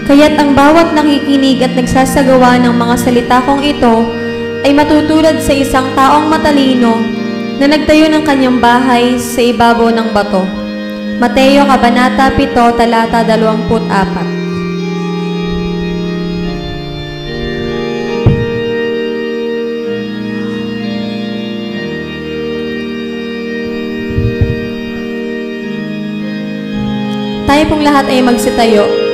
Kaya't ang bawat nakikinig at nagsasagawa ng mga salita kong ito ay matutulad sa isang taong matalino na nagtayo ng kanyang bahay sa ibabaw ng bato. Mateo Kabanata 7, talata 24. Tayo pong lahat ay magsitayo.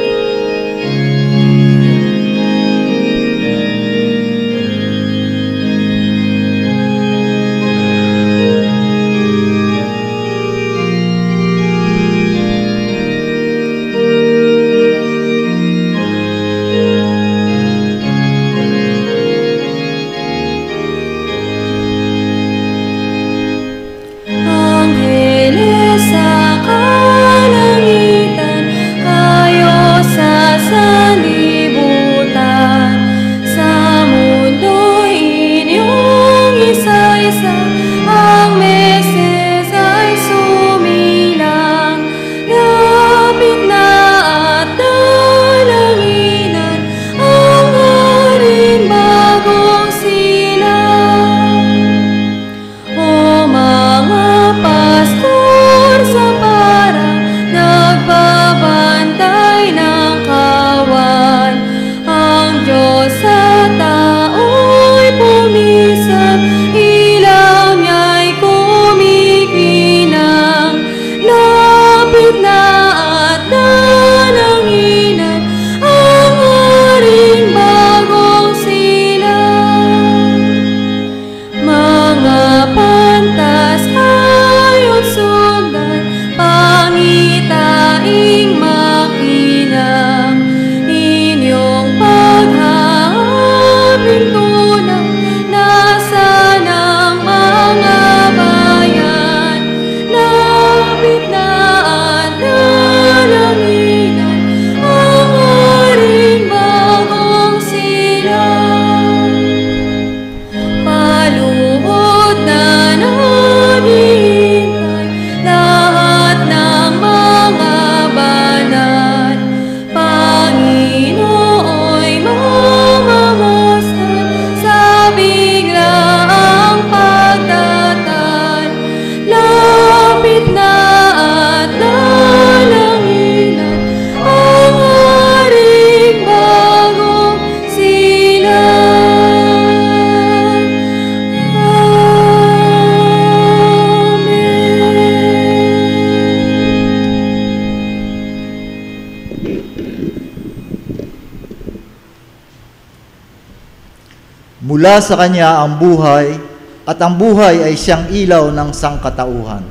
Mula sa Kanya ang buhay, at ang buhay ay siyang ilaw ng sangkatauhan.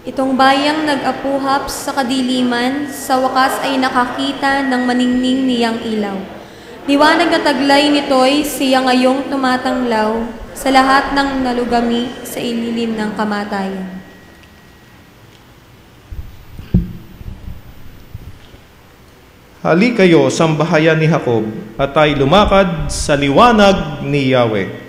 Itong bayang nag-apuhap sa kadiliman, sa wakas ay nakakita ng maningning niyang ilaw. Liwanag na taglay nito'y siya ngayong tumatanglaw sa lahat ng nalugami sa ililim ng kamatayan. Hali kayo, sambahayan ni Jacob, at ay lumakad sa liwanag ni Yahweh.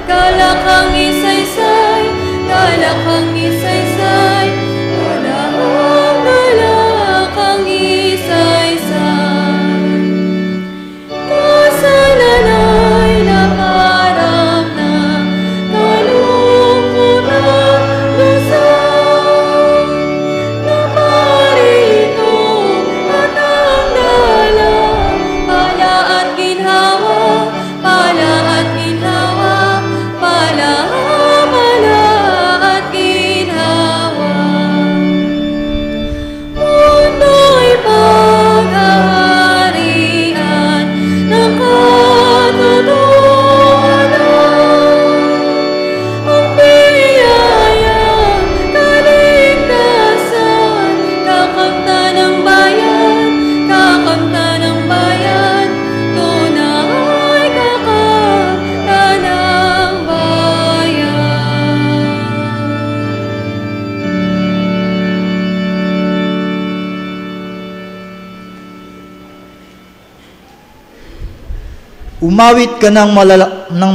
Galakang isaysay, galakang isaysay. Umawit ka ng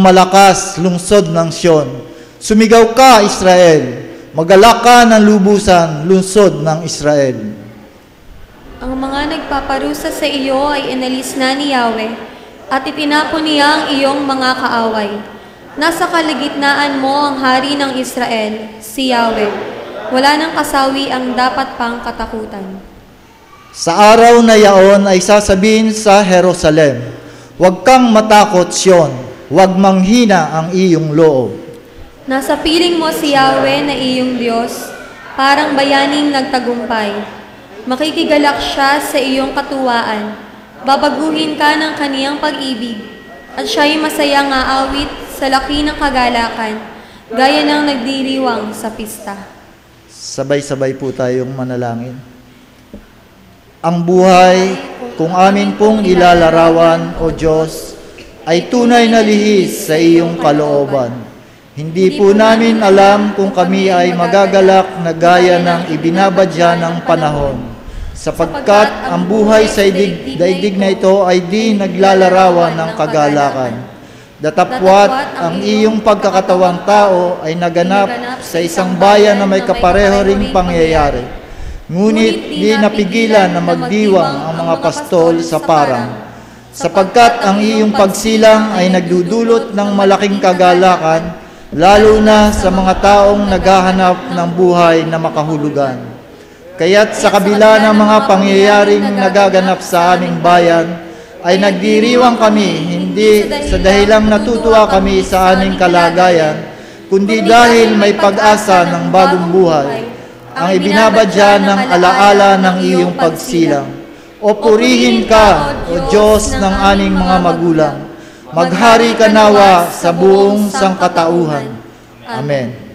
malakas, lungsod ng Sion. Sumigaw ka, Israel. Magalak ka ng lubusan, lungsod ng Israel. Ang mga nagpaparusa sa iyo ay inalis na ni Yahweh, at itinapon niya ang iyong mga kaaway. Nasa kalagitnaan mo ang hari ng Israel, si Yahweh. Wala nang kasawi ang dapat pang katakutan. Sa araw na yaon ay sasabihin sa Jerusalem, huwag kang matakot, Sion, huwag manghina ang iyong loob. Nasa piling mo si Yahweh na iyong Diyos, parang bayaning nagtagumpay. Makikigalak siya sa iyong katuwaan. Babaguhin ka ng kaniyang pag-ibig, at siya'y masayang aawit sa laki ng kagalakan, gaya ng nagdiriwang sa pista. Sabay-sabay po tayong manalangin. Ang buhay, kung amin pong ilalarawan, O Diyos, ay tunay na lihis sa iyong kalooban. Hindi po namin alam kung kami ay magagalak na gaya ng ibinabadya ng panahon, sapagkat ang buhay sa daigdig na ito ay di naglalarawan ng kagalakan. Datapwat ang iyong pagkakatawang tao ay naganap sa isang bayan na may kapareho ring pangyayari. Ngunit di napigilan na magdiwang ang mga pastol sa parang, sapagkat ang iyong pagsilang ay nagdudulot ng malaking kagalakan, lalo na sa mga taong naghahanap ng buhay na makahulugan. Kaya't sa kabila ng mga pangyayaring nagaganap sa aming bayan, ay nagdiriwang kami, hindi sa dahilang natutuwa kami sa aming kalagayan, kundi dahil may pag-asa ng bagong buhay, ang ibinabadya ng alaala ng iyong pagsilang. O purihin ka, O Diyos ng aming mga magulang. Maghari ka nawa sa buong sangkatauhan. Amen.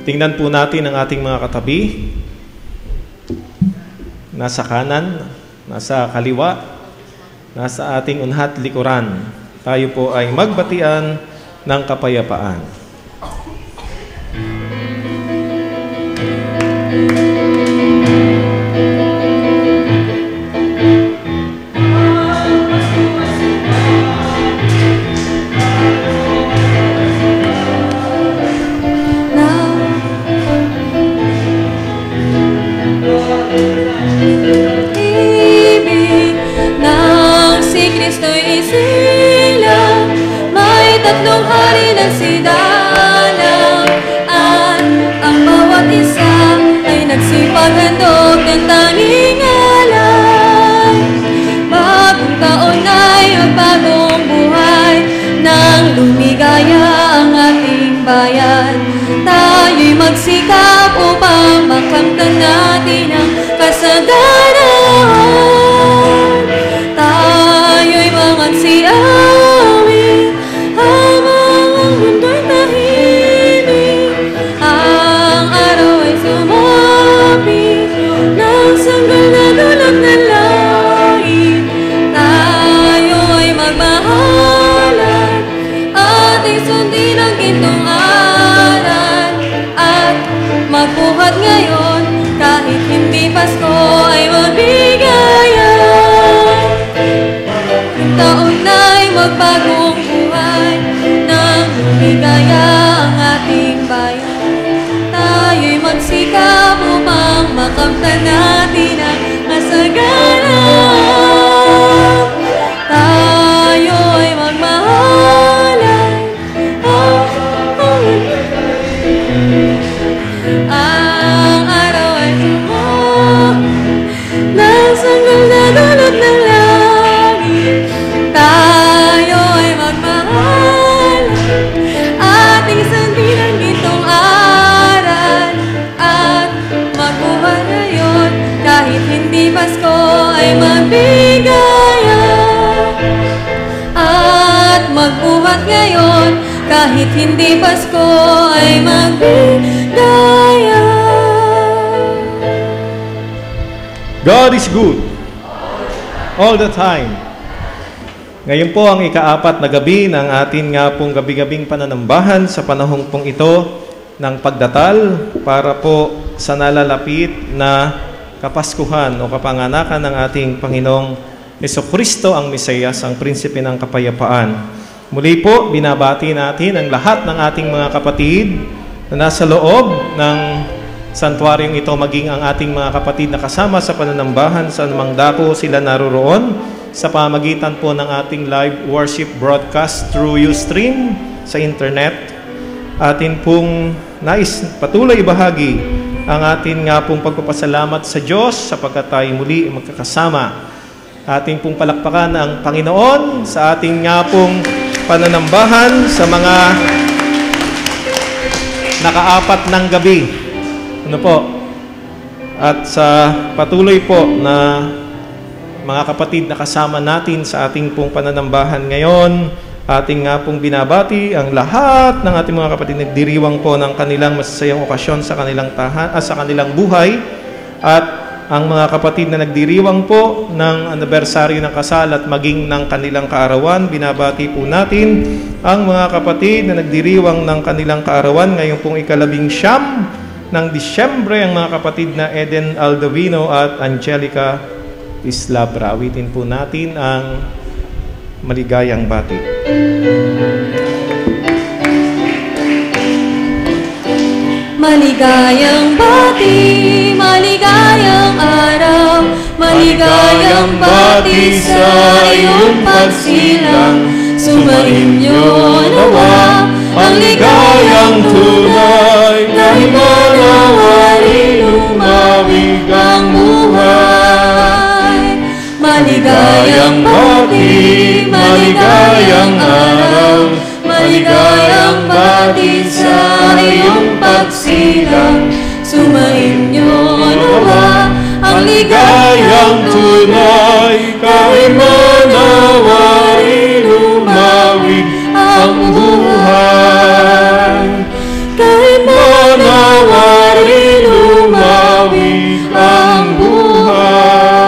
Tingnan po natin ang ating mga katabi. Nasa kanan, nasa kaliwa, nasa ating unhat likuran. Tayo po ay magbatian ng kapayapaan. Tatlong hari ng sidahan. maghandog ng tanging alay. Bagong taon ay magbagong buhay, nang lumigaya ang ating bayan. Tayo'y magsikap upang makamtan natin ang kasaganahan. Tayo'y mangansiawin habang ang mundo'y tahimik. Ang araw ay sumapit ng sanggol na dulot ng langit. Tayo'y magmahalan at isundin ang gintong aral at magbuhat ngayon kahit hindi Pasko ay mabigayan. Ang taon na'y magbagong buhay, nang lumigaya ang ating bayan. Tayo'y magsikap upang makamtan natin ang kasaganahan. Tayo'y magmahalan ang araw ay ng sanggol na dulot ng langit. Tayo'y magmahal at isundin ang gintong aral at magbuhat ngayon kahit hindi Pasko ay mabigaya. At magbuhat ngayon kahit hindi Pasko ay mabigaya. God is good all the time. Ngayon po ang ika-4 na gabi ng atin nga pong gabi-gabing pananambahan sa panahong pong ito ng pagdatal para po sa nalalapit na Kapaskuhan o kapanganakan ng ating Panginoong Jesucristo ang Mesiyas, ang Prinsipe ng Kapayapaan. Muli po, binabati natin ang lahat ng ating mga kapatid na nasa loob ng santuaryong ito, maging ang ating mga kapatid na kasama sa pananambahan sa anumang dako sila naroroon sa pamagitan po ng ating live worship broadcast through Ustream sa internet. Atin pong nais patuloy bahagi ang atin nga pong pagpapasalamat sa Diyos sapagkat tayo muli magkakasama. Atin pong palakpakan ang Panginoon sa ating nga pong pananambahan sa mga naka-4 ng gabi. Ano po? At sa patuloy po na mga kapatid na kasama natin sa ating pong pananambahan ngayon, ating nga pong binabati ang lahat ng ating mga kapatid nagdiriwang po ng kanilang masasayang okasyon sa kanilang sa kanilang buhay, at ang mga kapatid na nagdiriwang po ng anibersaryo ng kasal at maging ng kanilang kaarawan, binabati po natin ang mga kapatid na nagdiriwang ng kanilang kaarawan ngayong pong 19 ng Disyembre, ang mga kapatid na Eden Aldovino at Angelica Islabra. Awitin po natin ang maligayang bati. Maligayang bati, maligayang araw, maligayang bati sa iyong pagsilang. Sumainyo nawa ang ligayang tunay, kahit manawari lumawig ang buhay. Maligayang bati, maligayang araw, maligayang bati sa iyong pagsilang. Sumainyo nawa ang ligayang tunay, kahit manawari lumawig ang buhay. Kahit manawari lumawig ang buhay.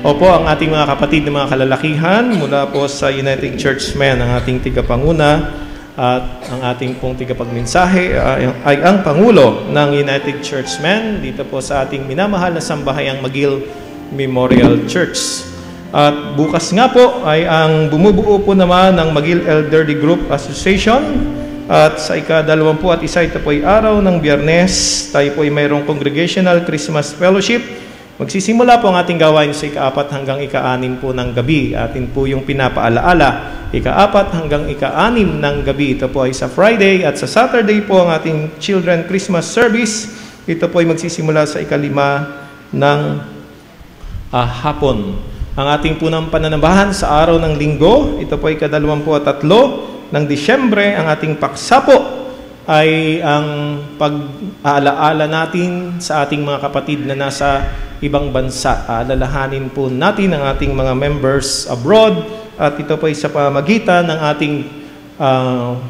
Opo, ang ating mga kapatid na mga kalalakihan mula po sa United Churchmen, ang ating tigapanguna at ang ating pong tigapagmensahe ay ang Pangulo ng United Churchmen dito po sa ating minamahal na sambahay, ang McGill Memorial Church. At bukas nga po ay ang bumubuo po naman ng McGill Elderly Group Association. At sa ika-21 ito po ay araw ng Biyernes, tayo po ay mayroong Congregational Christmas Fellowship. Magsisimula po ang ating gawain sa ika-4 hanggang ika-6 po ng gabi. Atin po yung pinapaalaala. Ika-4 hanggang ika-6 ng gabi. Ito po ay sa Friday, at sa Saturday po ang ating Children Christmas Service. Ito po ay magsisimula sa 5 ng hapon. Ang ating punang pananambahan sa araw ng linggo, ito po ay 23 ng Disyembre. Ang ating paksa po ay ang pag-aalaala natin sa ating mga kapatid na nasa ibang bansa. Aalalahanin po natin ang ating mga members abroad at ito po ay sa pamamagitan ng ating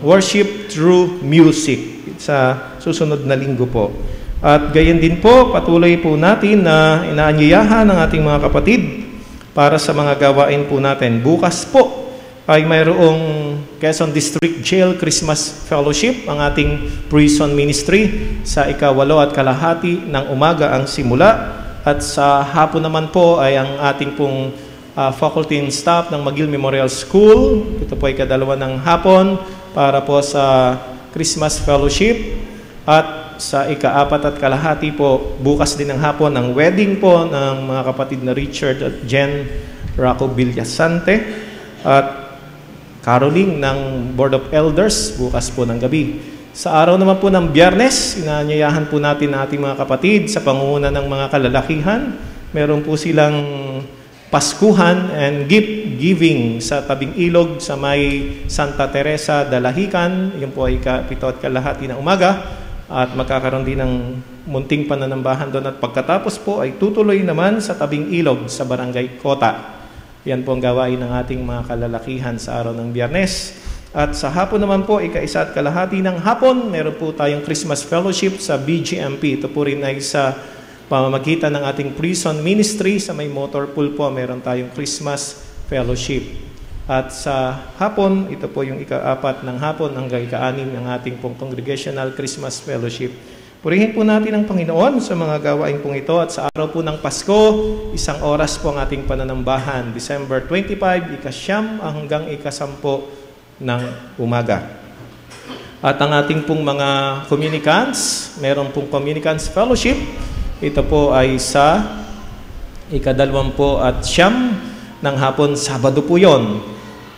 worship through music sa susunod na linggo po. At gayon din po, patuloy po natin na inaanyayahan ng ating mga kapatid para sa mga gawain po natin. Bukas po ay mayroong Quezon District Jail Christmas Fellowship, ang ating prison ministry sa 8:30 ng umaga ang simula. At sa hapon naman po ay ang ating pong faculty and staff ng McGill Memorial School. Ito po ay 2 ng hapon para po sa Christmas Fellowship. At sa 4:30 po, bukas din ng hapon, ang wedding po ng mga kapatid na Richard at Jen Raco Villasante at caroling ng Board of Elders bukas po ng gabi. Sa araw naman po ng Biyernes, inaanyayahan po natin ang ating mga kapatid sa pangunguna ng mga kalalakihan. Meron po silang Paskuhan and gift giving sa tabing ilog sa may Santa Teresa Dalahican. Yun po ay 7:30 ng umaga. At magkakaroon din ng munting pananambahan doon. At pagkatapos po ay tutuloy naman sa tabing ilog sa Barangay Kota. Yan po ang gawain ng ating mga kalalakihan sa araw ng Biyernes. At sa hapon naman po, 1:30 ng hapon, meron po tayong Christmas Fellowship sa BGMP. Ito po rin ay sa pamamagitan ng ating prison ministry sa may motor pool po. Meron tayong Christmas Fellowship. At sa hapon, ito po yung 4 ng hapon hanggang 6 ng ating pong Congregational Christmas Fellowship. Purihin po natin ang Panginoon sa mga gawain pong ito. At sa araw po ng Pasko, 1 oras po ang ating pananambahan. December 25, 9 hanggang 10 ng umaga. At ang ating pong mga communicants, meron pong Communicants Fellowship. Ito po ay sa 29 ng hapon, Sabado po yun.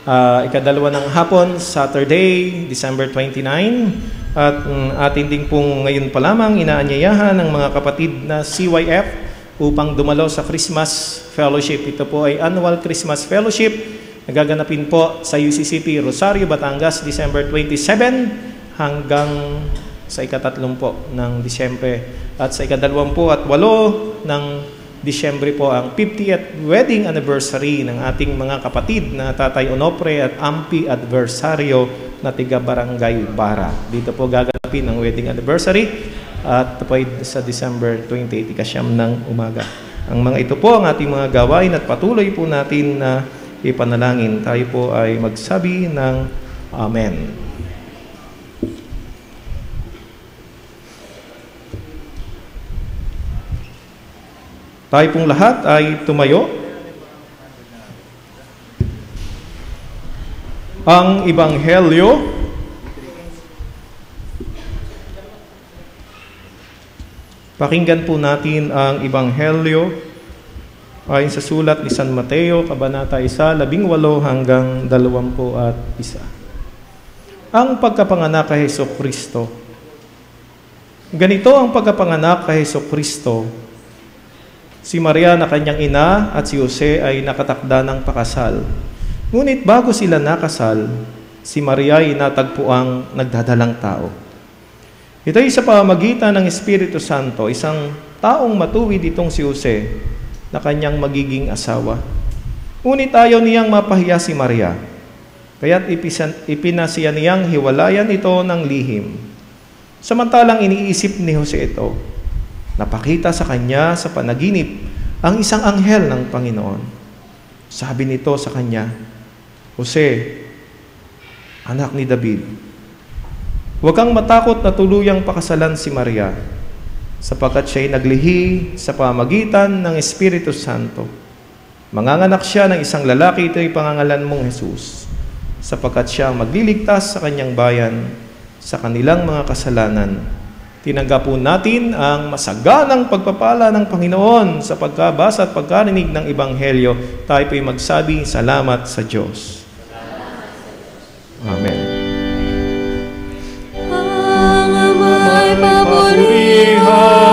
2 ng hapon, Saturday, December 29. At atin din pong ngayon pa lamang inaanyayahan ng mga kapatid na CYF upang dumalo sa Christmas Fellowship. Ito po ay Annual Christmas Fellowship. Nagaganapin po sa UCCP Rosario, Batangas, December 27 hanggang sa 3 po ng Disyembre. At sa 28 ng Disyembre po ang 50th wedding anniversary ng ating mga kapatid na Tatay Onofre at Ampi Adversario na tiga Barangay Bara. Dito po gaganapin ang wedding anniversary at ito po ay sa December 28, 9 ng umaga. Ang mga ito po ang ating mga gawain at patuloy po natin na ipanalangin. Tayo po ay magsabi ng Amen. Tayo pong lahat ay tumayo. Ang Ebanghelyo pakinggan po natin ang Ebanghelyo ayon sa sulat ni San Mateo, Kabanata 1, 18 hanggang 21. Ang pagkapanganak kay Hesukristo. Ganito ang pagkapanganak kay Hesukristo. Si Maria na kanyang ina at si Jose ay nakatakda ng pakasal. Ngunit bago sila nakasal, si Maria ay natagpuang nagdadalang tao. Ito ay sa pamamagitan ng Espiritu Santo, isang taong matuwid itong si Jose na kanyang magiging asawa. Ngunit ayaw niyang mapahiya si Maria, kaya't ipinasiya niyang hiwalayan ito ng lihim. Samantalang iniisip ni Jose ito, napakita sa kanya sa panaginip ang isang anghel ng Panginoon. Sabi nito sa kanya, Jose, anak ni David, huwag kang matakot na tuluyang pakasalan si Maria, sapagkat siya'y naglihi sa pamagitan ng Espiritu Santo. Manganganak siya ng isang lalaki, ito'y pangangalan mong Jesus, sapagkat siya magliligtas sa kanyang bayan sa kanilang mga kasalanan. Tinanggap po natin ang masaganang pagpapala ng Panginoon sa pagkabasa at pagkarinig ng Ebanghelyo. Tayo po'y magsabi, salamat sa Diyos. Amen. Ang ama'y papurihan.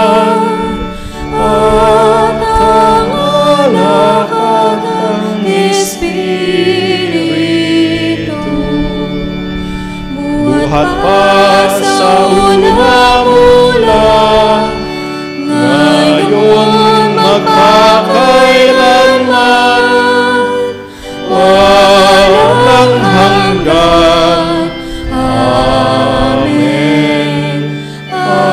Espiritu, buhat pa sa una mula, ngayon magpakailanman, walang hanggan. Amen. Amen.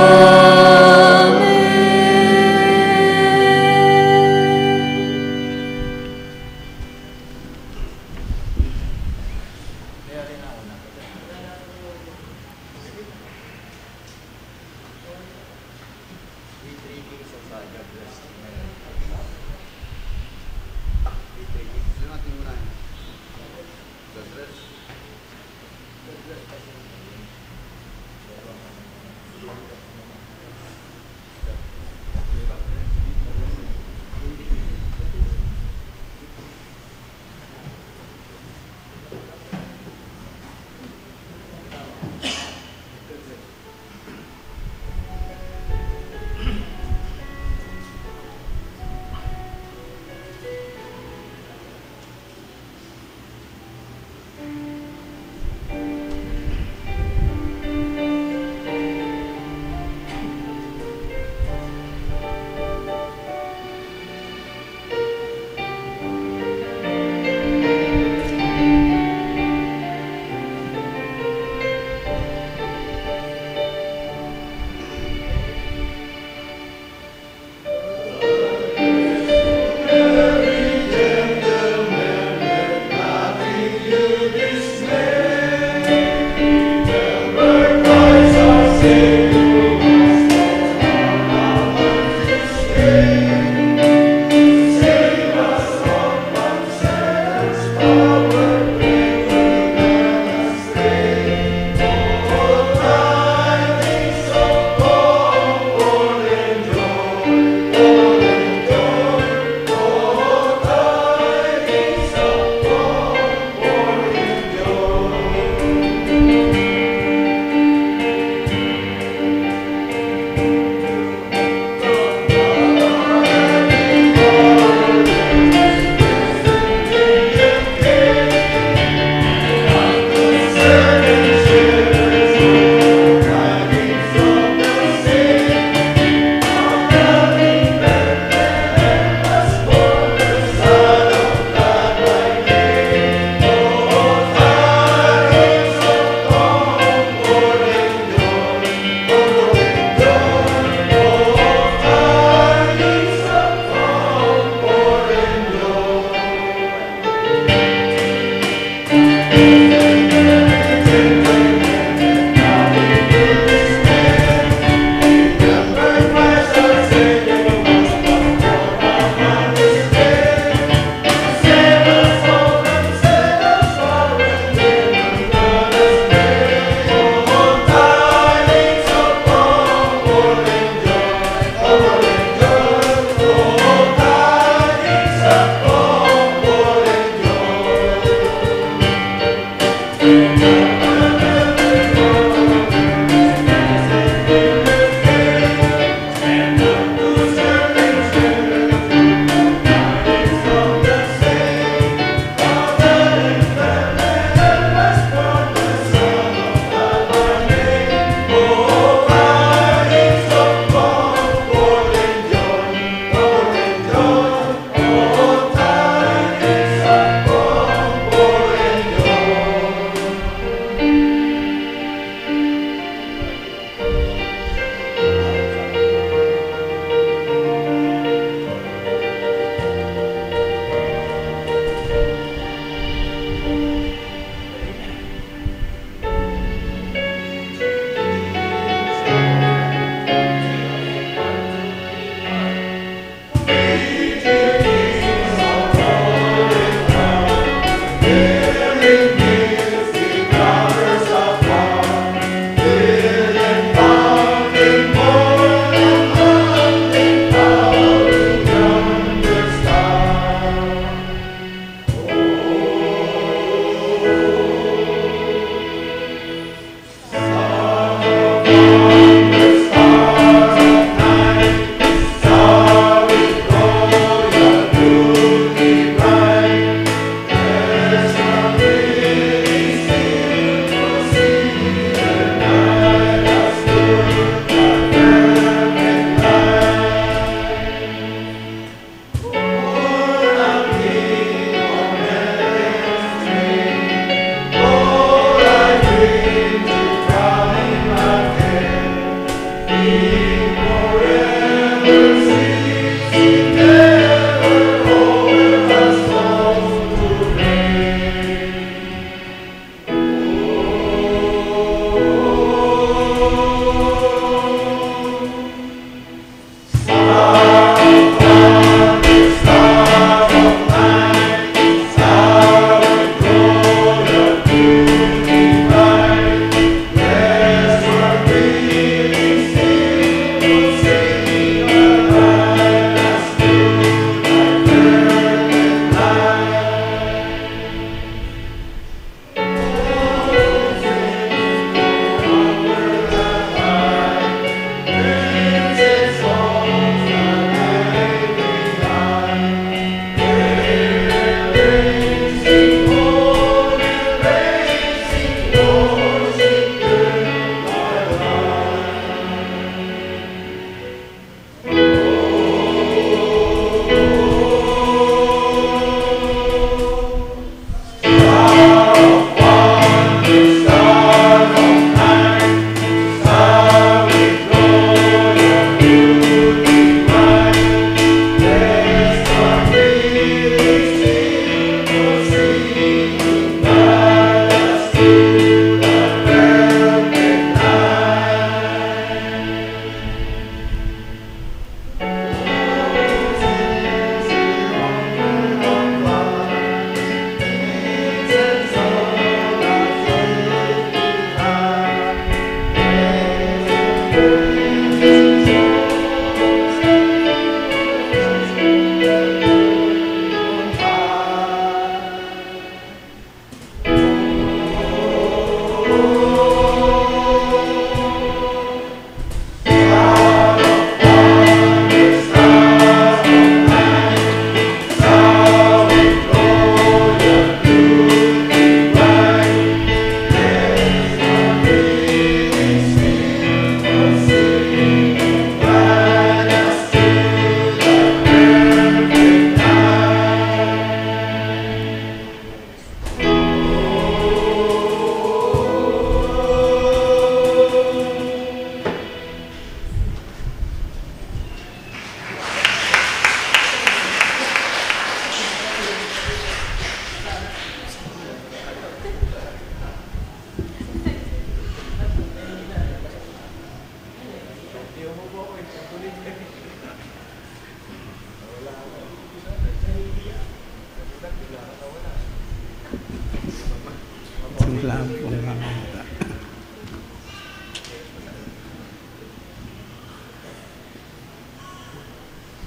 Wala pong nakakita.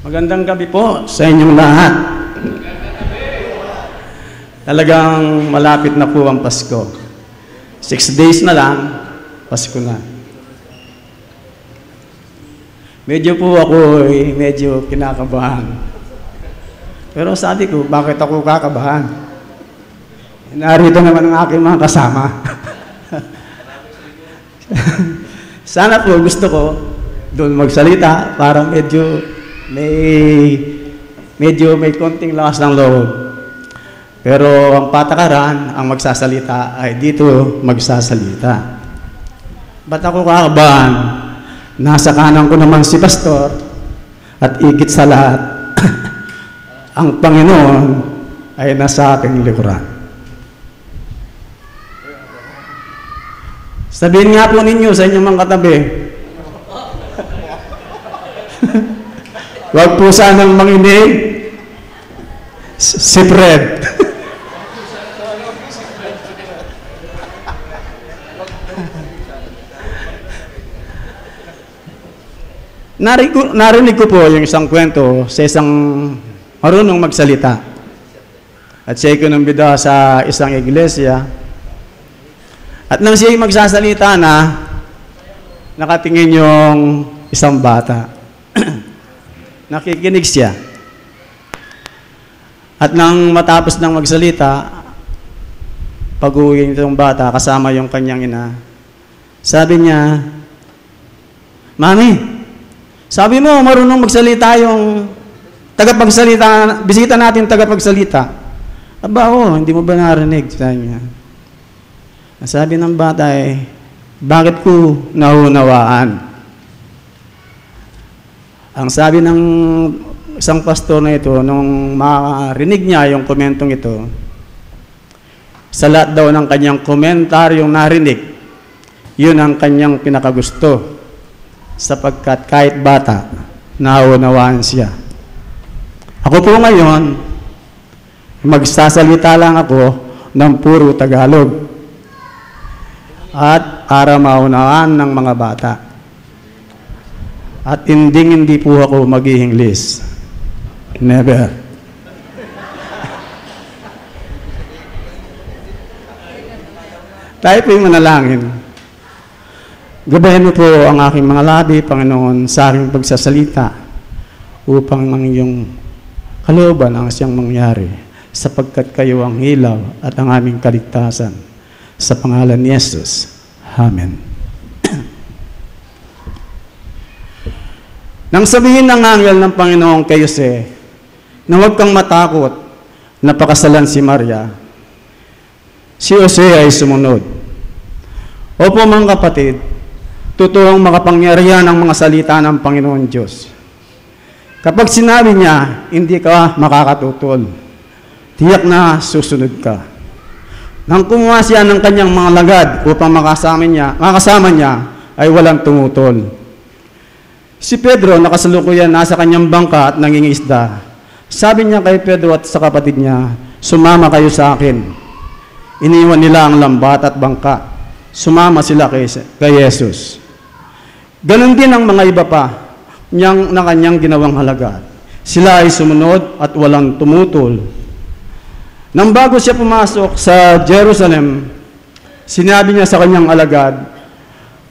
Magandang gabi po sa inyong lahat. Talagang malapit na po ang Pasko. 6 days na lang, Pasko na. Medyo po ako medyo kinakabahan. Pero sabi ko, bakit ako kakabahan? Narito naman ang aking mga kasama. Sana po gusto ko doon magsalita para medyo may konting lakas ng loob. Pero ang patakaran, ang magsasalita ay dito magsasalita. Ba't ako kakabahan? Nasa kanan ko naman si Pastor at igit sa lahat, ang Panginoon ay nasa aking likuran. Sabihin nga po ninyo sa inyong mga katabi, huwag po sanang manginig si Fred. Narinig ko po yung isang kwento sa isang marunong magsalita. At siya ikinumbida sa isang iglesia. At nang siya magsasalita na, nakatingin yung isang bata. Nakikinig siya. At nang matapos ng magsalita, pag-uwi nitong bata kasama yung kanyang ina, sabi niya, Mami, sabi mo, marunong magsalita yung tagapagsalita, bisita natin tagapagsalita. Aba, hindi mo ba narinig? Sabi niya. Sabi ng bata bakit ko naunawaan? Ang sabi ng isang pastor na ito, nung marinig niya yung komentong ito, sa lahat daw ng kanyang komentaryong narinig, yun ang kanyang pinakagusto. Sapagkat kahit bata, naunawaan siya. Ako po ngayon, magsasalita lang ako ng puro Tagalog. At para maunawaan ng mga bata. At hindi po ako mag-i-English. Never. Tayo po yung manalangin. Gabayan mo po ang aking mga labi, Panginoon, sa aking pagsasalita upang ang iyong kalooban ang siyang mangyari sapagkat kayo ang ilaw at ang aming kaligtasan. Sa pangalan ni Jesus. Amen. Nang sabihin ng anghel ng Panginoon kay Jose na huwag kang matakot na pakasalan si Maria, si Jose ay sumunod. Opo mga kapatid, totoong makapangyarihan ang mga salita ng Panginoon Diyos. Kapag sinabi niya, hindi ka makakatutol. Tiyak na susunod ka. Nang kumuha siya ng kanyang mga lagad upang makasama niya ay walang tumutol. Si Pedro nakasalukuyan nasa kanyang bangka at nangingisda. Sabi niya kay Pedro at sa kapatid niya, sumama kayo sa akin. Iniwan nila ang lambat at bangka. Sumama sila kay Jesus. Ganon din ang mga iba pa na kanyang ginawang halagad. Sila ay sumunod at walang tumutol. Nang bago siya pumasok sa Jerusalem, sinabi niya sa kanyang alagad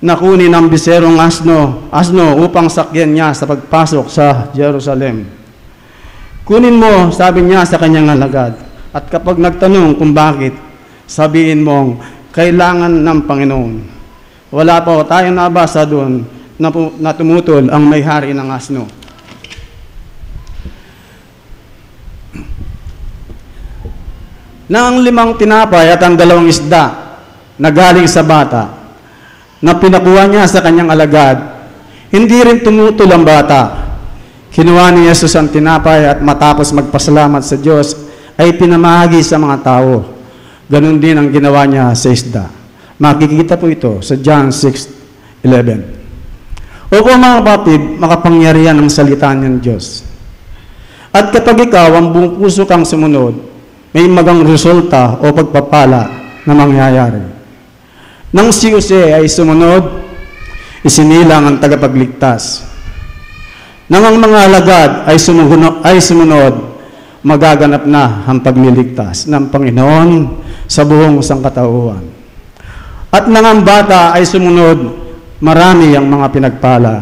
na kunin ang biserong asno upang sakyan niya sa pagpasok sa Jerusalem. Kunin mo, sabi niya sa kanyang alagad, at kapag nagtanong kung bakit, sabihin mong kailangan ng Panginoon. Wala pa tayong nabasa doon na tumutol ang may-hari ng asno. Na ang 5 tinapay at ang 2 isda na galing sa bata na pinakuha niya sa kanyang alagad, hindi rin tumutol ang bata. Kinuha ni Jesus ang tinapay at matapos magpasalamat sa Diyos ay pinamahagi sa mga tao. Ganon din ang ginawa niya sa isda. Makikita po ito sa John 6:11. Opo mga kapatid, makapangyarihan ang salita ng Diyos. At kapag ikaw ang buong puso kang sumunod, may magang resulta o pagpapala na mangyayari. Nang si Jose ay sumunod, isinilang ang tagapagligtas. Nang ang mga alagad ay sumunod, magaganap na ang pagliligtas ng Panginoon sa buong sangkatauhan. At nang ang bata ay sumunod, marami ang mga pinagpala.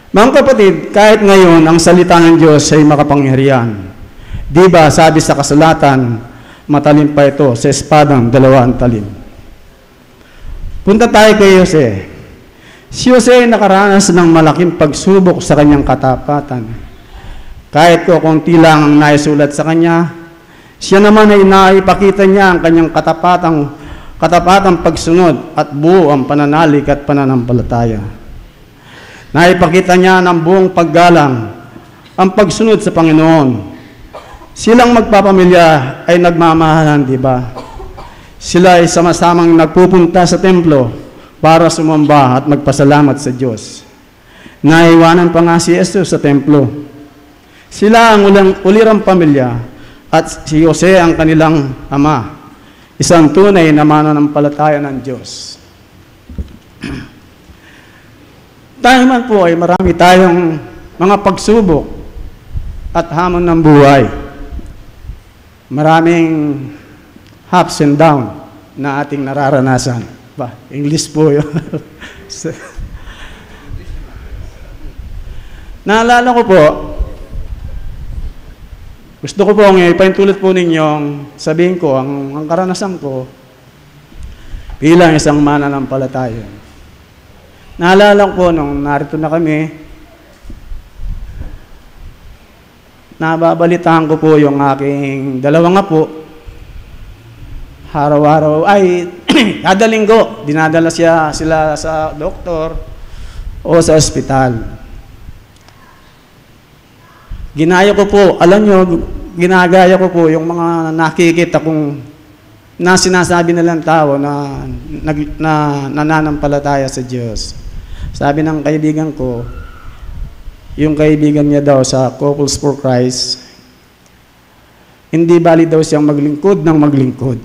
Mga kapatid, kahit ngayon ang salita ng Diyos ay makapangyarihan. Di ba sabi sa kasulatan, matalim pa ito sa espadang dalawang talim. Punta tayo kay Jose. Si Jose ay nakaranas ng malaking pagsubok sa kanyang katapatan. Kahit konti lang ang naisulat sa kanya, siya naman ay naipakita niya ang kanyang katapatang pagsunod at buo ang pananalig at pananampalataya. Naipakita niya ng buong paggalang ang pagsunod sa Panginoon. Silang magpapamilya ay nagmamahalan, di ba? Sila ay sama-samang nagpupunta sa templo para sumamba at magpasalamat sa Diyos. Naiwanan pa nga si Jesus sa templo. Sila ang ulirang pamilya at si Jose ang kanilang ama, isang tunay na mananampalataya ng Diyos. Tayo man po ay marami tayong mga pagsubok at hamon ng buhay. Maraming ups and down na ating nararanasan. English po yun. Naalala ko po, gusto ko pong ipaintulot po ninyong sabihin ko, ang karanasan ko bilang isang mananampalataya. Naalala ko po nung narito na kami, nababalitaan ko po yung aking dalawang apo. Araw-araw ay kada linggo dinadala sila sa doktor o sa ospital. Ginaya ko po, alam nyo, ginagaya ko po yung mga nakikita kong na sinasabi nilang tao na nananampalataya sa Diyos. Sabi ng kaibigan ko, yung kaibigan niya daw sa Couples for Christ, hindi bali daw siyang maglingkod ng maglingkod.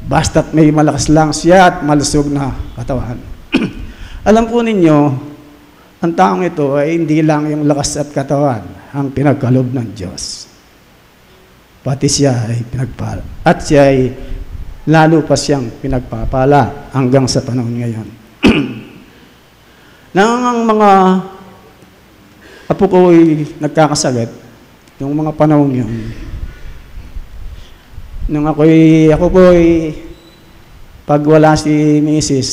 Basta't may malakas lang siya at malusog na katawan. Alam po ninyo, ang taong ito ay hindi lang yung lakas at katawan ang pinagkaloob ng Diyos. Pati siya ay pinagpala. At siya ay lalo pa siyang pinagpapala hanggang sa panahon ngayon. Nang ang mga apo ko ay nagkakasakit, yung mga panahon yun, nung ako po pag wala si Mrs.,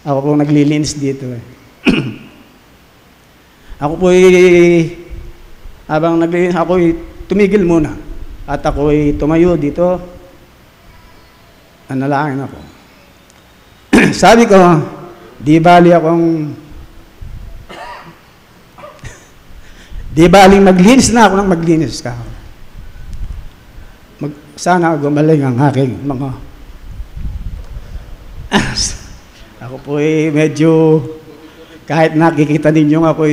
ako po naglilinis dito eh. Ako po habang naglilinis, ako tumigil muna. At ako tumayo dito, nanalangin ako. Sabi ko, di bali maglinis na ako nang maglinis ka. Sana gumaling ang aking mga... Ako po medyo, kahit nakikita ninyo ako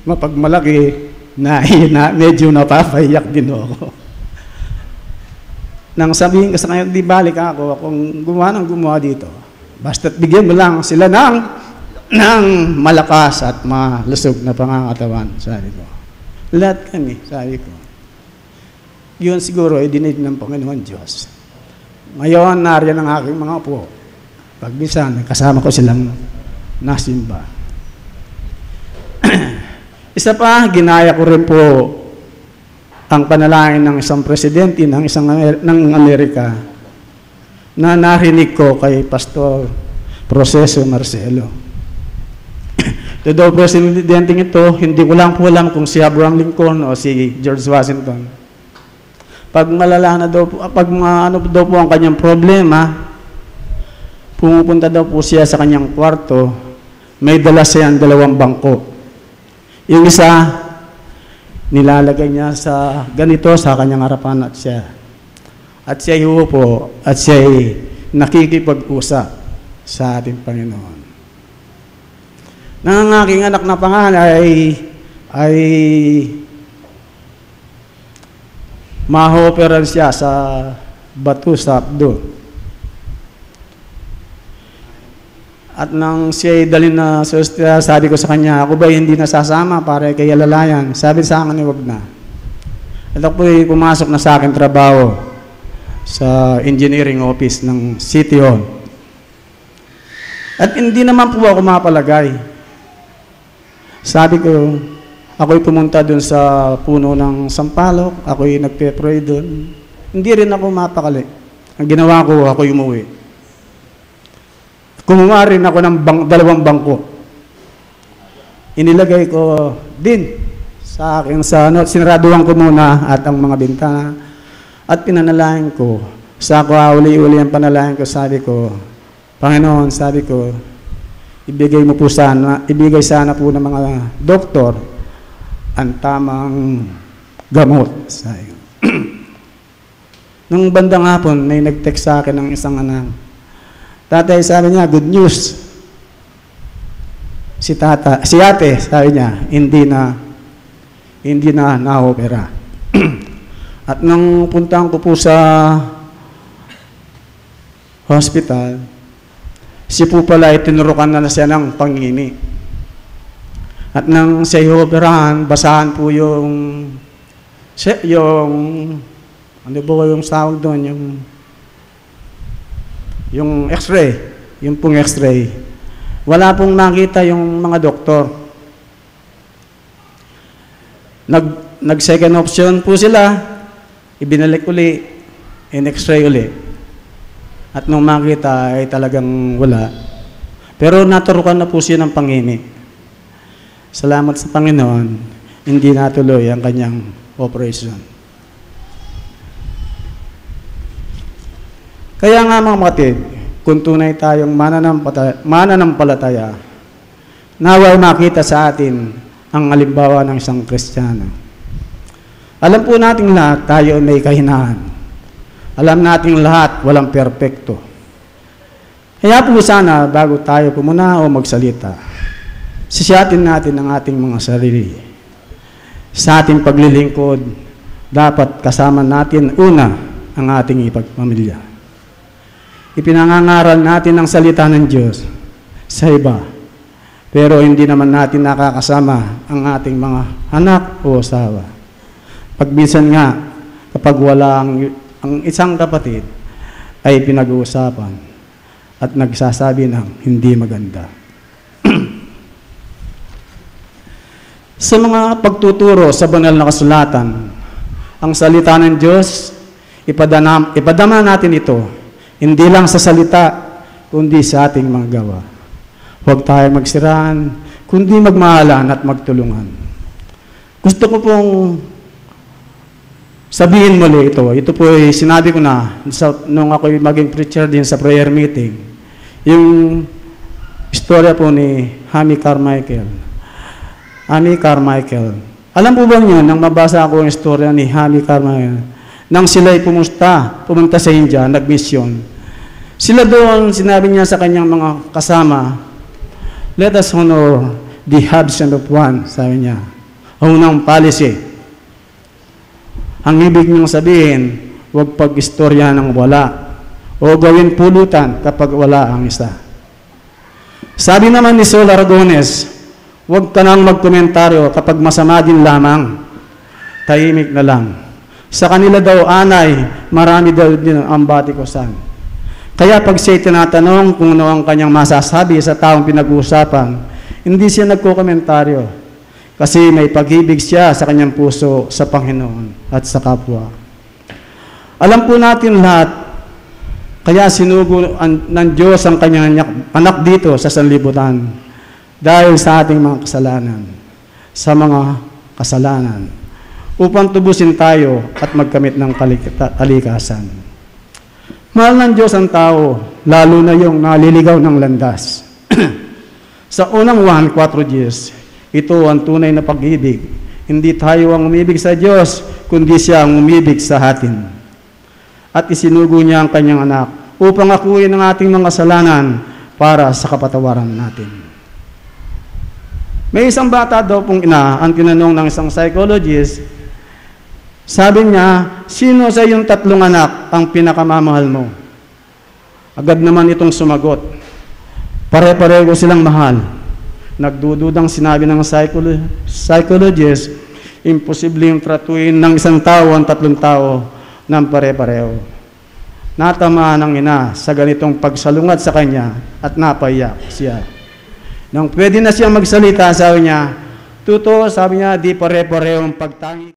mapagmalaki, medyo napapahiyak din ako. Nang sabihin ko sa kanya, di balik ako, akong gumawa dito. Basta't bigyan mo lang sila ng malakas at malusog na pangangatawan, sabi ko. Lahat kami, sabi ko. Yun siguro ay dinig ng Panginoon Diyos. Ngayon, nariyan ang aking mga apo. Pag minsan, kasama ko silang nasimba. Isa pa, ginaya ko rin po ang panalangin ng isang presidente ng Amerika na narinig ko kay Pastor Proceso Marcelo. Ito daw presidente ito, hindi ko lang po alam kung si Abraham Lincoln o si George Washington. Pag malala na daw po, pag ano daw po ang kanyang problema, pumupunta daw po siya sa kanyang kwarto, may dala siyang 2 bangko. Yung isa, nilalagay niya sa ganito sa kanyang harapan at siya iuupo at siya nakikipag-usap sa ating Panginoon. Nang ang aking anak na panganay ay ma-operan siya sa bato sa abdo. At nang siya dalhin na sa ospital, sabi ko sa kanya, ako ba hindi nasasama para kay alalayan? Sabi sa akin, wag na. At ako po'y pumasok na sa akin trabaho sa engineering office ng City Hall. At hindi naman po ako mapalagay. Sabi ko, ako'y pumunta dun sa puno ng sampalok, ako'y nagpe-pray dun. Hindi rin ako mapakali. Ang ginawa ko, ako'y umuwi. Kumuha rin ako ng dalawang bangko. Inilagay ko din sa akin, sinaraduhan ko muna at ang mga bintana at pinanalangin ko. Sa ako uli-uli ang panalangin ko, sabi ko, Panginoon, sabi ko, ibigay sana po ng mga doktor ang tamang gamot. Sabi ko. Nung bandang hapon, may nag-text sa akin ng isang anak. Tatay, sabi niya, good news. Si ate, sabi niya, hindi na na-opera. At nang puntahan ko po sa hospital, si po pala itinurukan na siya ng pangini. At nang siya i-operahan, basahan po yung ano ba yung sound doon, yung x-ray, yung pong x-ray. Wala pong nakita yung mga doktor. Nag-second option po sila, ibinalik uli, in-x-ray uli. At nung makita ay talagang wala. Pero naturukan na po siya ng pangini. Salamat sa Panginoon, hindi natuloy ang kanyang operation. Kaya nga mga kapatid, kung tunay tayong mananampalataya, naway makita sa atin ang halimbawa ng isang Kristiyano. Alam po nating lahat tayo may kahinaan. Alam nating lahat walang perpekto. Kaya po sana bago tayo pumuna o magsalita, sisiyatin natin ang ating mga sarili. Sa ating paglilingkod, dapat kasama natin una ang ating ipagpamilya. Ipinangangaral natin ang salita ng Diyos sa iba, pero hindi naman natin nakakasama ang ating mga anak o asawa. Pagminsan nga, kapag wala ang isang kapatid, ay pinag-uusapan at nagsasabi ng hindi maganda. Sa mga pagtuturo sa banal na kasulatan, ang salita ng Diyos, ipadama natin ito, hindi lang sa salita, kundi sa ating mga gawa. Huwag tayo magsiraan, kundi magmahalan at magtulungan. Gusto ko pong sabihin muli ito. Ito po ay sinabi ko na nung ako'y maging preacher din sa prayer meeting. Yung istorya po ni Hammy Carmichael. Hammy Carmichael. Alam po ba niyo, nang mabasa ko ang istorya ni Hammy Carmichael, nang sila'y pumunta sa India, nag-mission, sila doon, sinabi niya sa kanyang mga kasama, let us honor the husband of one, sabi niya. Unang policy. Ang ibig niyong sabihin, huwag pag-istorya ng wala o gawin pulutan kapag wala ang isa. Sabi naman ni Sol Aragones, huwag ka nang magkomentaryo kapag masama din lamang. Tahimik na lang. Sa kanila daw anay, marami daw din ang batikosan. Kaya pag siya tinatanong kung ano ang kanyang masasabi sa taong pinag-uusapan, hindi siya nagkokomentaryo. Kasi may pag-ibig siya sa kanyang puso sa Panginoon at sa kapwa. Alam po natin lahat, kaya sinugo ng Diyos ang kanyang anak dito sa sanlibutan dahil sa ating mga kasalanan, sa mga kasalanan, upang tubusin tayo at magkamit ng kalikasan. Mahal ng Diyos ang tao, lalo na yung naliligaw ng landas. Sa unang 1:4, ito ang tunay na pag-ibig. Hindi tayo ang umibig sa Diyos, kundi siya ang umibig sa atin. At isinugo niya ang kanyang anak upang akuin ang ating mga kasalanan para sa kapatawaran natin. May isang bata daw pong ina, ang tinanong ng isang psychologist, sabi niya, sino sa iyong 3 anak ang pinakamamahal mo? Agad naman itong sumagot, Pare-pareho silang mahal. Nagdududang sinabi ng psychologist, imposible yung tratuin ng isang tao ang tatlong tao ng pare-pareho. Natamaan ang ina sa ganitong pagsalungat sa kanya at napaiyak siya. Nang pwede na siyang magsalita, sabi niya, totoo, sabi niya, di pare-pareho ang pagtangi.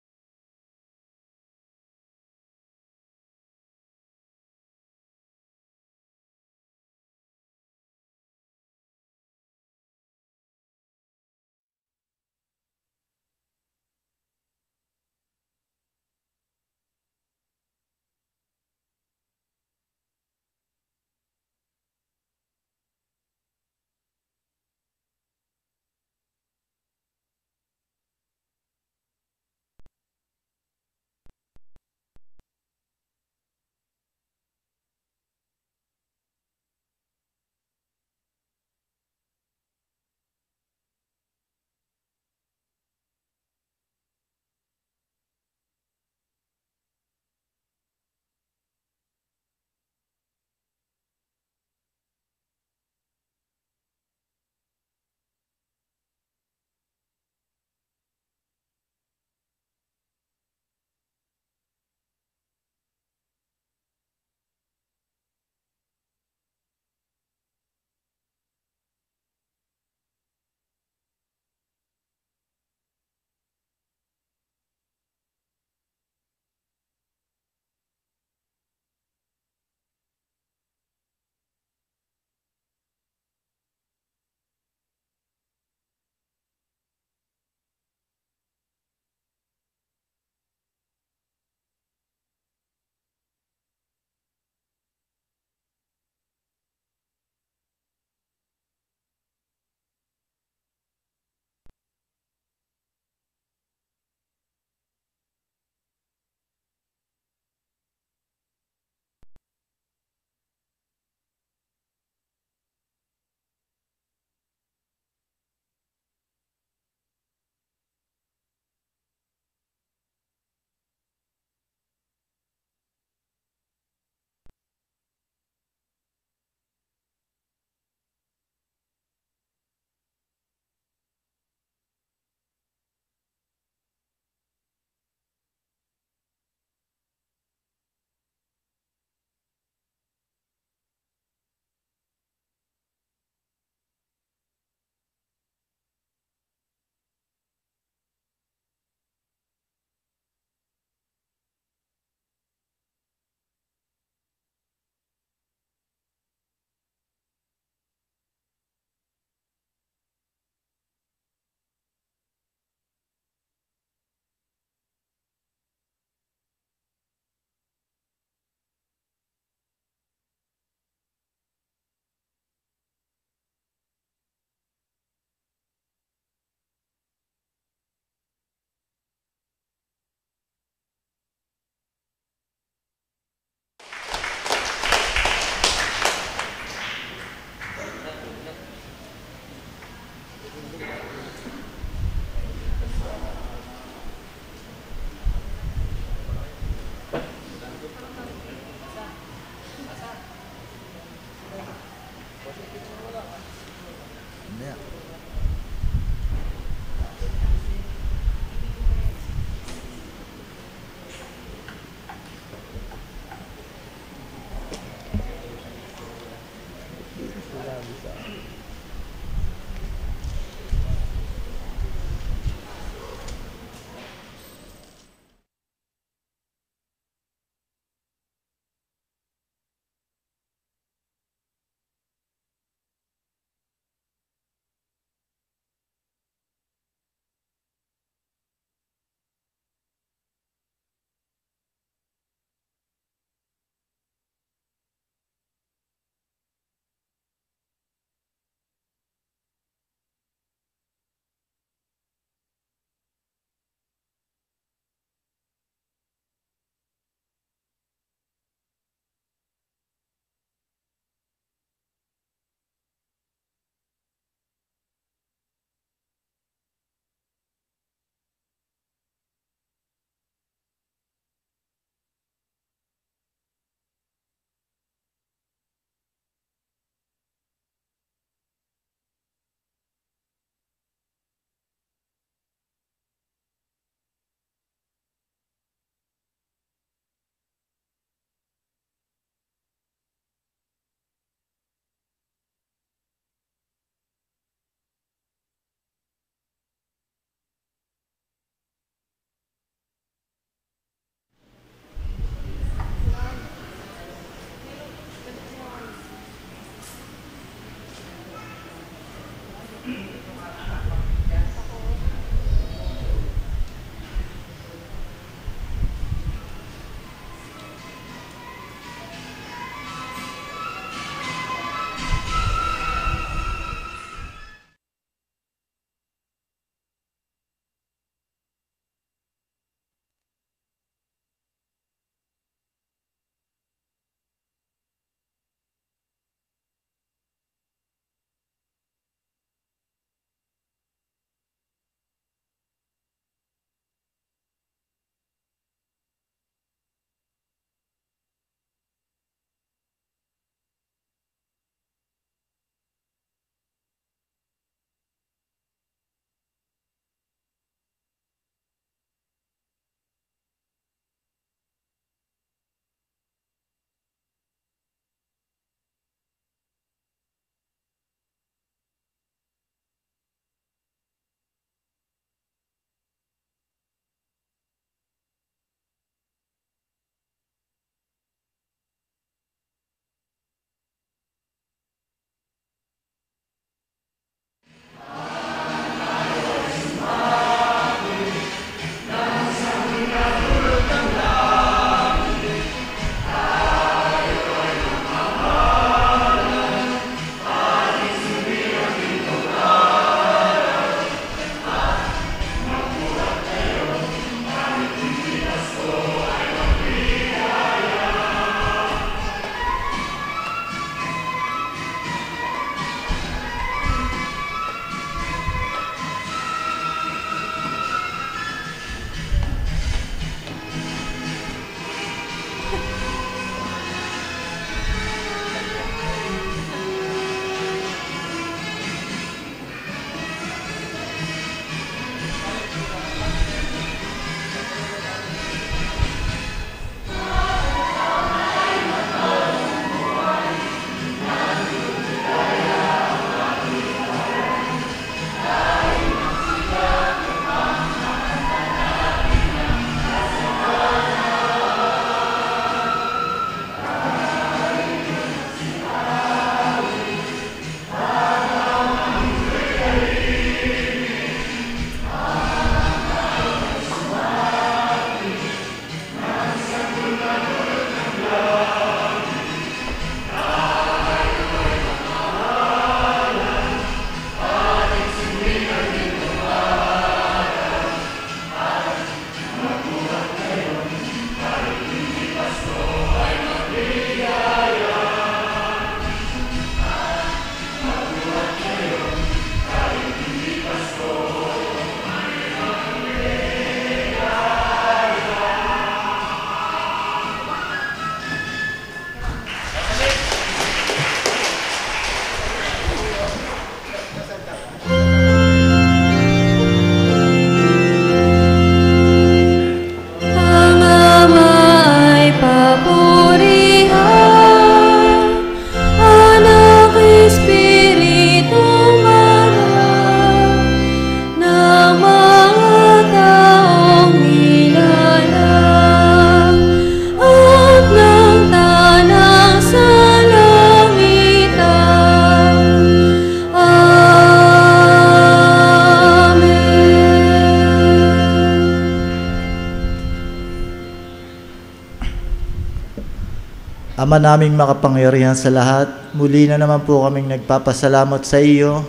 Ama naming makapangyarihan sa lahat, muli na naman po kaming nagpapasalamat sa iyo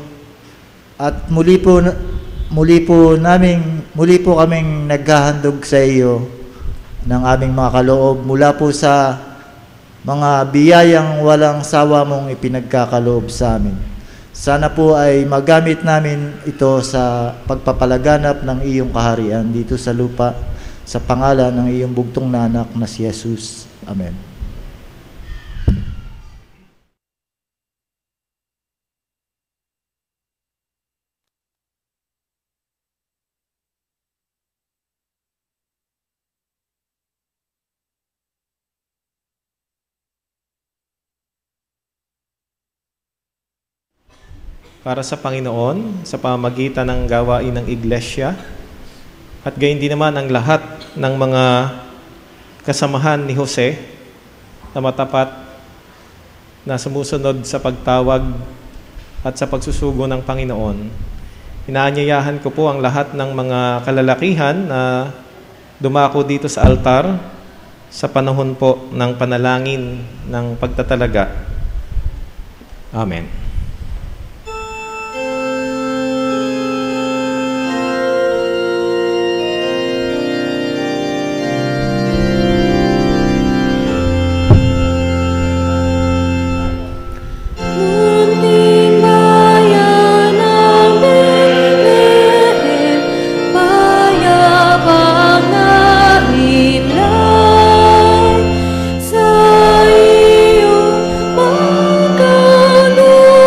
at muli po kaming naghahandog sa iyo ng aming mga kaloob mula po sa mga biyayang walang sawa mong ipinagkakaloob sa amin. Sana po ay magamit namin ito sa pagpapalaganap ng iyong kaharian dito sa lupa sa pangalan ng iyong bugtong na anak na si Jesus. Amen. Para sa Panginoon, sa pamamagitan ng gawain ng Iglesia, at gayon din naman ang lahat ng mga kasamahan ni Jose na matapat na sumusunod sa pagtawag at sa pagsusugo ng Panginoon. Inaanyayahan ko po ang lahat ng mga kalalakihan na dumako dito sa altar sa panahon po ng panalangin ng pagtatalaga. Amen. Lord.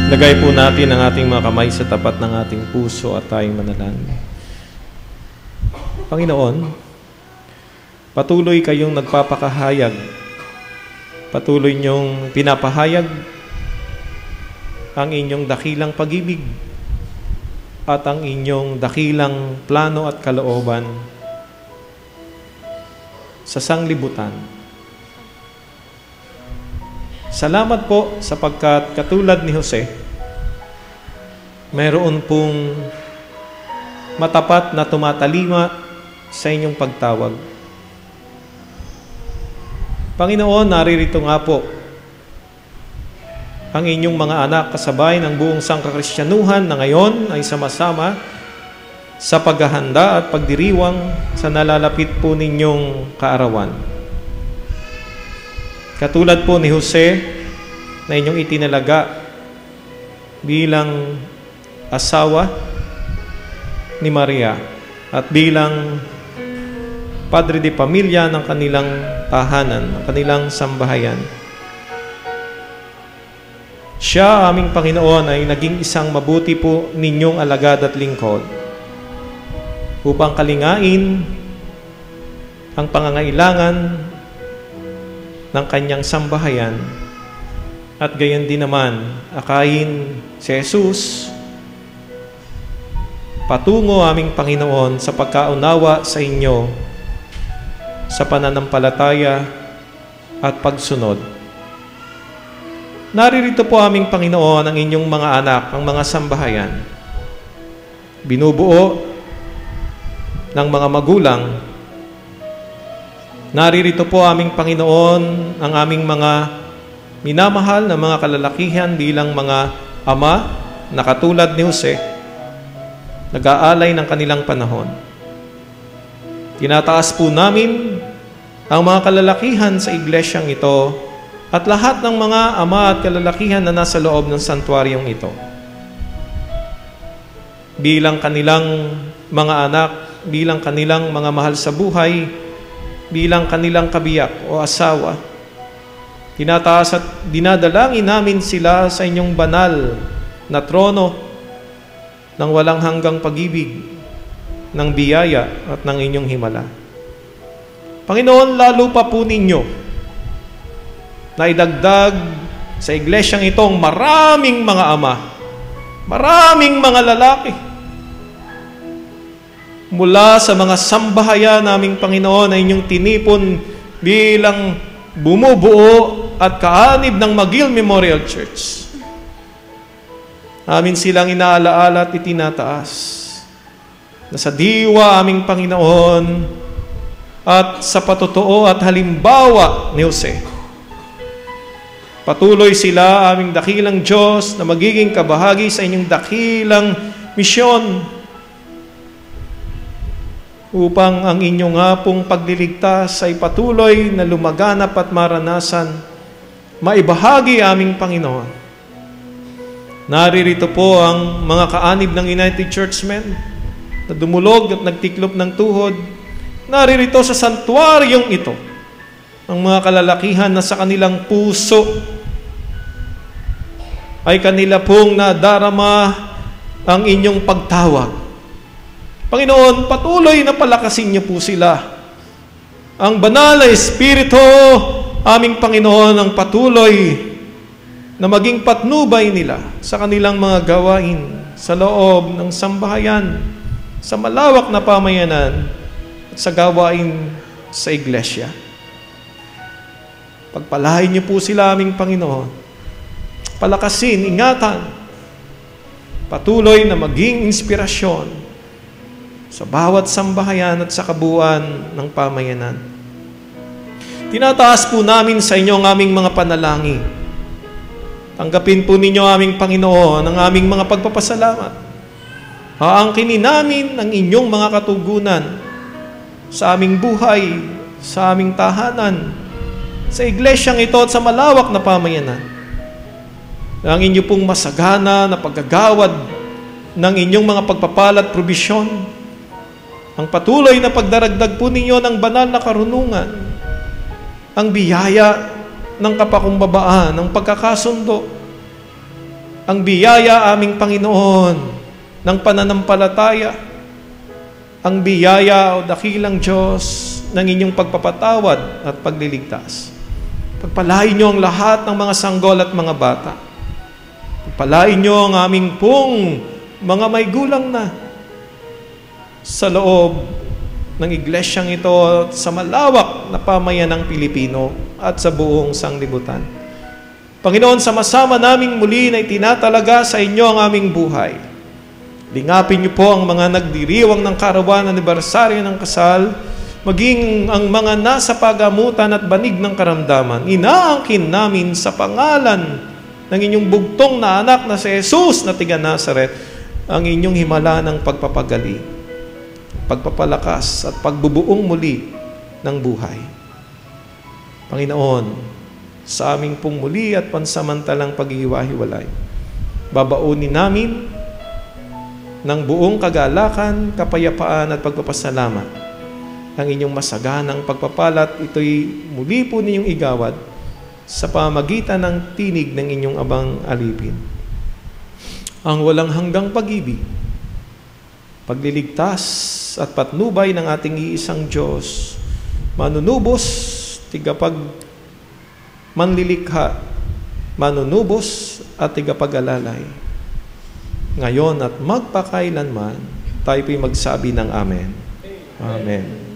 Lagay po natin ang ating mga kamay sa tapat ng ating puso at tayong manalangin. Panginoon, patuloy kayong nagpapakahayag. Patuloy niyong pinapahayag ang inyong dakilang pag-ibig at ang inyong dakilang plano at kalooban sa sanglibutan. Salamat po sapagkat katulad ni Jose, mayroon pong matapat na tumatalima sa inyong pagtawag. Panginoon, naririto nga po ang inyong mga anak kasabay ng buong sangkakristyanuhan na ngayon ay sama-sama sa paghahanda at pagdiriwang sa nalalapit po ninyong kaarawan. Katulad po ni Jose na inyong itinalaga bilang asawa ni Maria at bilang padre de pamilya ng kanilang tahanan, ng kanilang sambahayan. Siya, aming Panginoon, ay naging isang mabuti po ninyong alagad at lingkod upang kalingain ang pangangailangan ng kanyang sambahayan at gayon din naman akayin si Jesus patungo, aming Panginoon, sa pagkaunawa sa inyo sa pananampalataya at pagsunod. Naririto po, aming Panginoon, ang inyong mga anak, ang mga sambahayan, binubuo ng mga magulang. Naririto po, aming Panginoon, ang aming mga minamahal na mga kalalakihan bilang mga ama na katulad ni Jose, nag-aalay ng kanilang panahon. Tinataas po namin ang mga kalalakihan sa iglesyang ito at lahat ng mga ama at kalalakihan na nasa loob ng santuaryong ito. Bilang kanilang mga anak, bilang kanilang mga mahal sa buhay, bilang kanilang kabiyak o asawa, tinataas at dinadalangin namin sila sa inyong banal na trono ng walang hanggang pag-ibig, ng biyaya at ng inyong himala. Panginoon, lalo pa po ninyo na idagdag sa iglesyang itong maraming mga ama, maraming mga lalaki, mula sa mga sambahayan naming Panginoon na inyong tinipon bilang bumubuo at kaanib ng McGill Memorial Church. Amin silang inaalaala at itinataas na sa diwa aming Panginoon at sa patotoo at halimbawa ni Jose. Patuloy sila, aming dakilang Diyos, na magiging kabahagi sa inyong dakilang misyon upang ang inyong nga pong pagliligtas ay patuloy na lumaganap at maranasan, maibahagi aming Panginoon. Naririto po ang mga kaanib ng United Churchmen na dumulog at nagtiklop ng tuhod. Naririto sa santuaryong ito ang mga kalalakihan na sa kanilang puso ay kanila pong nadarama ang inyong pagtawag. Panginoon, patuloy na palakasin niyo po sila. Ang banal na Espiritu, aming Panginoon, ang patuloy na maging patnubay nila sa kanilang mga gawain sa loob ng sambahayan, sa malawak na pamayanan at sa gawain sa iglesia. Pagpalain niyo po sila, aming Panginoon. Palakasin, ingatan, patuloy na maging inspirasyon sa bawat sambahayan at sa kabuuan ng pamayanan. Tinataas po namin sa inyo ang aming mga panalangin. Tanggapin po ninyo, aming Panginoon, ang aming mga pagpapasalamat. Haangkinin namin ang inyong mga katugunan sa aming buhay, sa aming tahanan, sa iglesyang ito at sa malawak na pamayanan. Ang inyo pong masagana na paggagawad ng inyong mga pagpapalat probisyon, ang patuloy na pagdaragdag po ninyo ng banal na karunungan, ang biyaya ng kapakumbabaan, ng pagkakasundo, ang biyaya aming Panginoon ng pananampalataya, ang biyaya o dakilang Diyos ng inyong pagpapatawad at pagliligtas. Pagpalain niyo ang lahat ng mga sanggol at mga bata. Pagpalain niyo ang aming pong mga may gulang na sa loob ng iglesyang ito sa malawak na pamayan ng Pilipino at sa buong sanglibutan. Panginoon, sama-sama naming muli na itinatalaga sa inyo ang aming buhay. Lingapin niyo po ang mga nagdiriwang ng karawan anibersaryo ng kasal, maging ang mga nasa pagamutan at banig ng karamdaman. Inaangkin namin sa pangalan ng inyong bugtong na anak na si Jesus na tiga Nazaret, ang inyong himala ng pagpapagaling, pagpapalakas at pagbubuong muli ng buhay. Panginoon, sa aming pong muli at pansamantalang paghihiwa-hiwalay, babaunin namin ng buong kagalakan, kapayapaan at pagpapasalamat ang inyong masaganang pagpapalat. Ito'y muli po ninyong igawad sa pamagitan ng tinig ng inyong abang alipin. Ang walang hanggang pag-ibig, pagliligtas at patnubay ng ating iisang Diyos, manunubos, tigapag manlilikha, manunubos at tigapag-alalay, ngayon at magpakailanman. Tayo po'y magsabi ng Amen. Amen.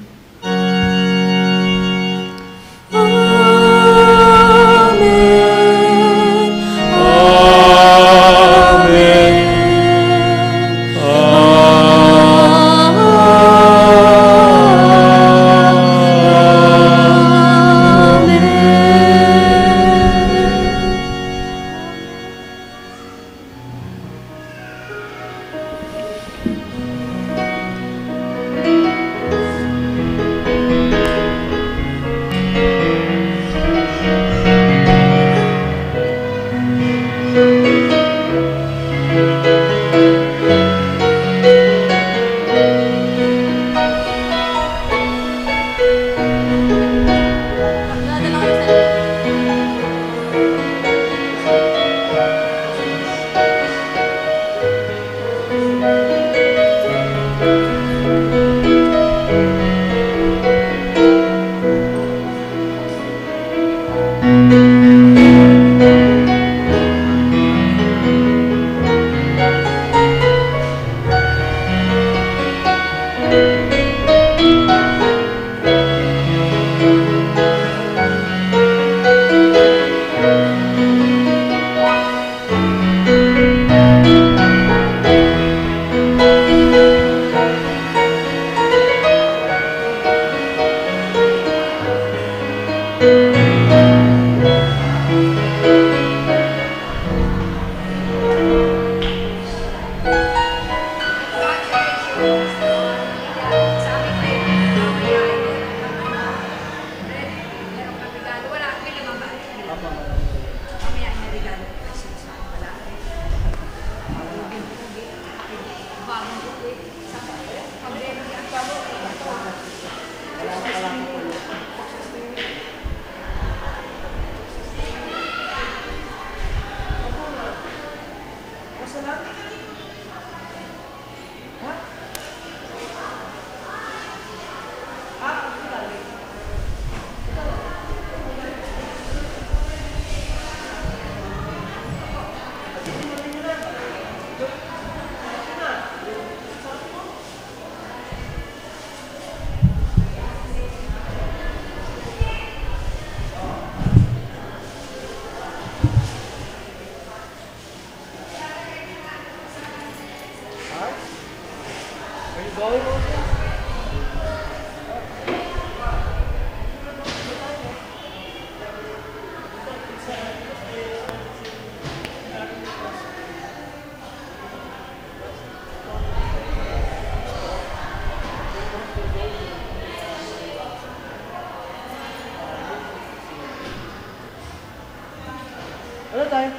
Ano tayo?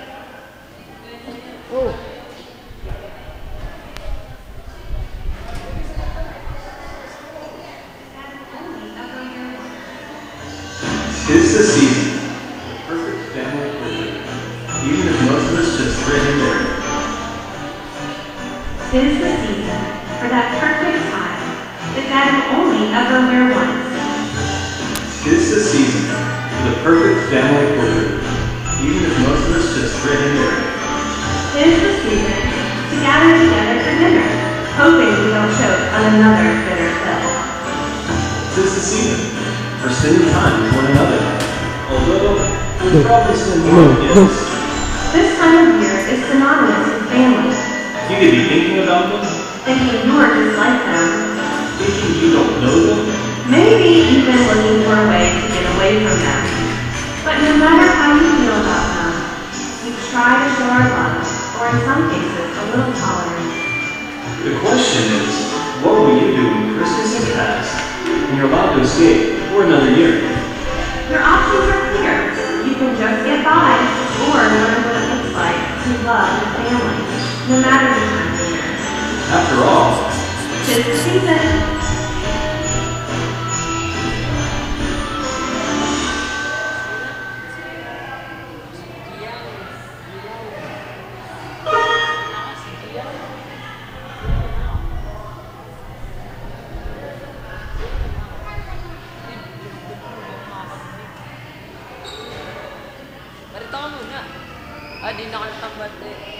Oh. It's the season. Perfect family visit. Even if most of us just ran in there. 'Tis the season for that perfect time that Adam only ever wear once. 'Tis the season for the perfect family portrait, even if most of us just grin and bear it. 'Tis the season to gather together for dinner, hoping we don't choke on another bitter pill. 'Tis the season for spending time with one another, although we'll probably spend more on gifts. This time of year is synonymous with family, You could be thinking about them, thinking you're just like them, thinking you don't know them, maybe even looking for a way to get away from them. But no matter how you feel about them, we try to show our love, or in some cases, a little tolerance. the question is, what will you do when Christmas is past and you're about to escape for another year? Your options are clear. You can just get by, or learn what it looks like to love your family, no matter the time of year. After all, 'Tis the season. Marito ka muna. Di na ka natang birthday.